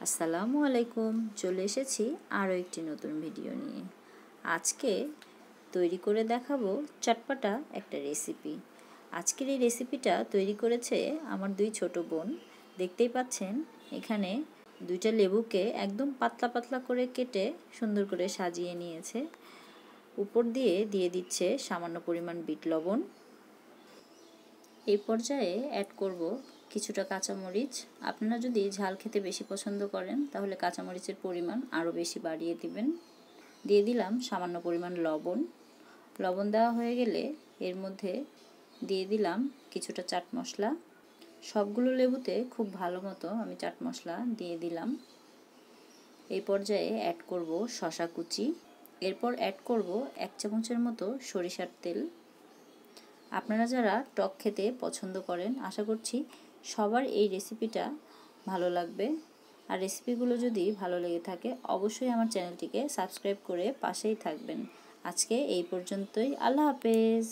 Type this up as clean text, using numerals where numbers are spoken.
আসসালামু আলাইকুম, চলে এসেছি আরও একটি নতুন ভিডিও নিয়ে। আজকে তৈরি করে দেখাবো চটপটা একটা রেসিপি। আজকের এই রেসিপিটা তৈরি করেছে আমার দুই ছোট বোন। দেখতেই পাচ্ছেন এখানে দুইটা লেবুকে একদম পাতলা পাতলা করে কেটে সুন্দর করে সাজিয়ে নিয়েছে। উপর দিয়ে দিয়ে দিচ্ছে সামান্য পরিমাণ বিট লবণ। এই পর্যায়ে অ্যাড করব কিছুটা কাঁচামরিচ। আপনারা যদি ঝাল খেতে বেশি পছন্দ করেন তাহলে কাঁচামরিচের পরিমাণ আরও বেশি বাড়িয়ে দিবেন। দিয়ে দিলাম সামান্য পরিমাণ লবণ। লবণ দেওয়া হয়ে গেলে এর মধ্যে দিয়ে দিলাম কিছুটা চাট মশলা। সবগুলো লেবুতে খুব ভালো মতো আমি চাট মশলা দিয়ে দিলাম। এই পর্যায়ে অ্যাড করব শসা কুচি। এরপর অ্যাড করব 1 চামচের মতো সরিষার তেল। আপনারা যারা টক খেতে পছন্দ করেন, আশা করছি সবার এই রেসিপিটা ভালো লাগবে। আর রেসিপিগুলো যদি ভালো লেগে থাকে অবশ্যই আমার চ্যানেলটিকে সাবস্ক্রাইব করে পাশেই থাকবেন। আজকে এই পর্যন্তই। আল্লাহ হাফেজ।